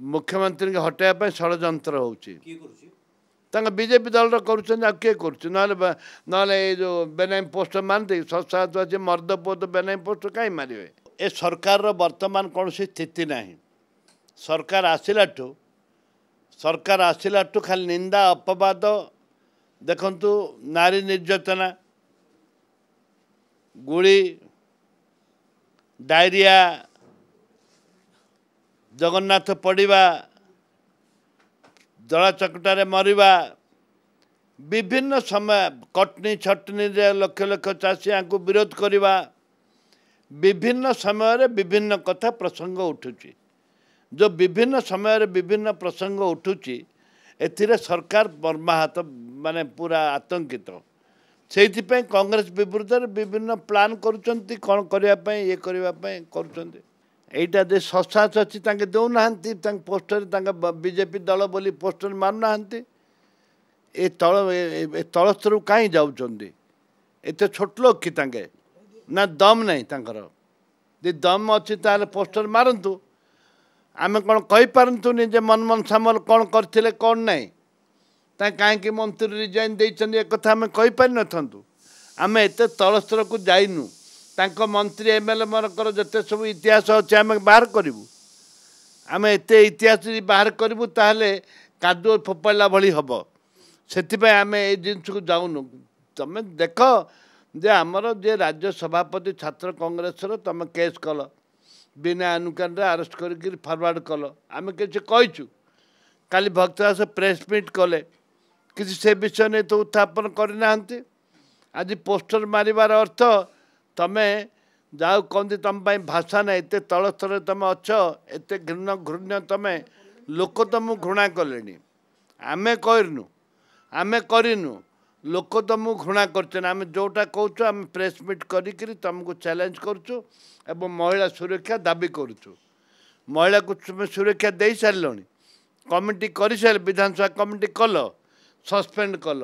मुख्यमंत्री के हटाइबा षड्यंत्र होउची बीजेपी दल किए कर जो बेनामी पोस्ट मानते अच्छे मर्द पोत बेनामी पोस्ट कहीं मारे ए सरकार वर्तमान कौन स्थिति ना सरकार आसला खाली निंदा अपवाद देखंतु नारी निर्यातना गुड़ी डायरिया जगन्नाथ पड़ा जला चकटारे मरवा विभिन्न समय कटनी छटनी लक्ष लक्ष चाषी को विरोध करवा विभिन्न समय विभिन्न कथा प्रसंग उठुची जो विभिन्न समय विभिन्न प्रसंग उठुची एथिरे सरकार मर्माहत माने पूरा आतंकित से कांग्रेस विरुद्ध विभिन्न प्लान करुँच कौन करने ये करने एटा दे ससाच अच्छी देना पोस्टर बीजेपी दल बोली पोस्टर मारूना ए तल स्तर कहीं जाऊँच एत छोट लोक कि ना दम नहीं दी दम अच्छी ताले पोस्टर मारतु आम कौन कहीपरतुनि जे मनमोहन सामल कौन करते कौन नहीं कहीं मंत्री रिजाइन देते एक आम कहीपर नथु आम एत तल स्तर को जाइनु मंत्री एमएलए मनकर जिते सब इतिहास अच्छे आम बाहर करूँ आम एत इतिहास बाहर करूँ ताहले कादुଅ फोपाड़ा भली हम से आम ये जिनस को जाऊनु तुम देख जे आमर जे राज्य सभापति छात्र कांग्रेस तुम केस कल बिना अनुकान अरेस्ट कर फरवर्ड कल आम किसी कहीचु काली भक्तदास प्रेस मीट कले किसी से विषय नहीं तो उत्थापन करना आज पोस्टर मारिबार अर्थ तमें जाओ कहते तुम भाषा ना एत तल स्तर तुम अच्छ एत घृण्य तमें लोक तुमको घृणा कले आमे करनु आमे करनु लोक तुमको घृणा करम जोटा कहूँ आम प्रेस मीट करी तुमको चैलेंज करुँ एवं महिला सुरक्षा दाबी करुँ महिला को तुम सुरक्षा दे सारे कमिटी कर सारे विधानसभा कमिटी कल सस्पेंड कल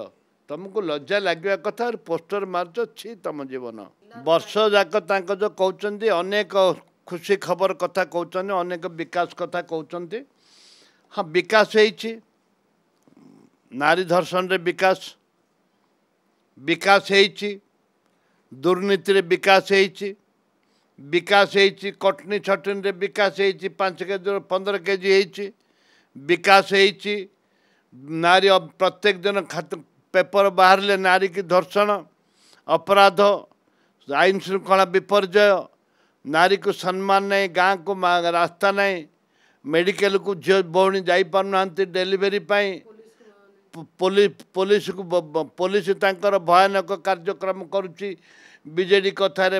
तुमको लज्जा लगे कथा पोस्टर मार्च छी तुम जीवन वर्ष जाक जो कहते अनेक खुशी खबर कथा कहते अनेक विकास कथा कहते हाँ विकास होइछि नारी धर्षण रे विकास विकास होइछि दुर्नीति रे विकास होइछि विकास होइछि कटनी छटनी रे विकास होइछि 5 केजी 15 केजी होइछि विकास होइछि नारी प्रत्येक दिन पेपर बाहर ले नारी की धर्षण अपराध आईन श्रृंखला विपर्जय नारी को सम्मान नहीं गाँ को रास्ता नहीं मेडिकल को झील भौणी जापार डेलीवरी पुलिस को पुलिस तांकर भयानक कार्यक्रम करुच्ची बीजेडी कथार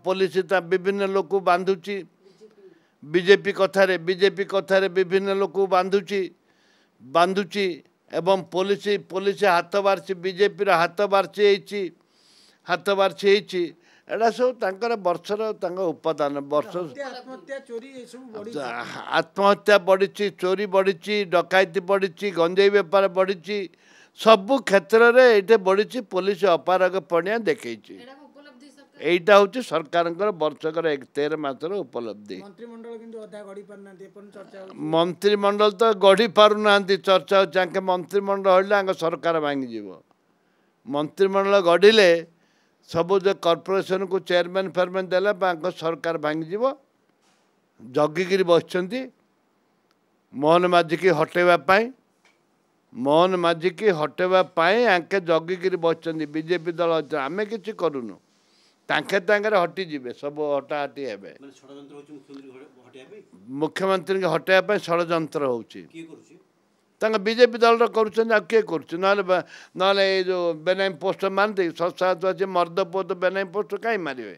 पुलिस विभिन्न लोक बांधुची बीजेपी कथार विभिन्न लोक बांधुची एवं पुलिस हाथ बारसी बीजेपी हाथ बारसी एटा सब वर्षर उपादान वर्ष आत्महत्या बढ़ी चोरी बढ़ी डकायती बढ़ी गंजेई बेपार बढ़ी सबु क्षेत्र में ये बढ़ी पुलिस अपारग पणिया देखी এইটা হচ্ছে সরকারଙ୍କର ବର୍ଷକର 13 ମାସର ଉପଲବ୍ଧି ମନ୍ତ୍ରିମଣ୍ଡଳ ତ ଗଢ଼ି ପାରୁନାହାନ୍ତି ଚର୍ଚ୍ଚା ହେଉଛି ଆଙ୍କେ ମନ୍ତ୍ରିମଣ୍ଡଳ ହଳିଲେ ଆଙ୍କ ସରକାର ଭାଙ୍ଗିଯିବ ମନ୍ତ୍ରିମଣ୍ଡଳ ଗଢ଼ିଲେ ସବୁ ଯେ କର୍ପୋରେସନକୁ ଚେୟାରମ୍ୟାନ୍ ଫେୟାରମ୍ୟାନ୍ ଦେଲେ ଆଙ୍କ ସରକାର ଭାଙ୍ଗିଯିବ ଜଗିକିରି ବସିଛନ୍ତି ମୋହନ ମାଝୀକି ହଟେଇବା ପାଇଁ ଆଙ୍କେ ଜଗିକିରି ବସିଛନ୍ତି ବିଜେପି ଦଳ ଆମେ କିଛି କରୁନୁ तांगे हटी जीवे सब हटाहटी हे मुख्यमंत्री के हटाइबा षड्यंत्र होउची बीजेपी दल किए कर जो बेनामी पोस्ट मानते अच्छे मर्द पोत बेनामी पोस्ट कहीं मारे।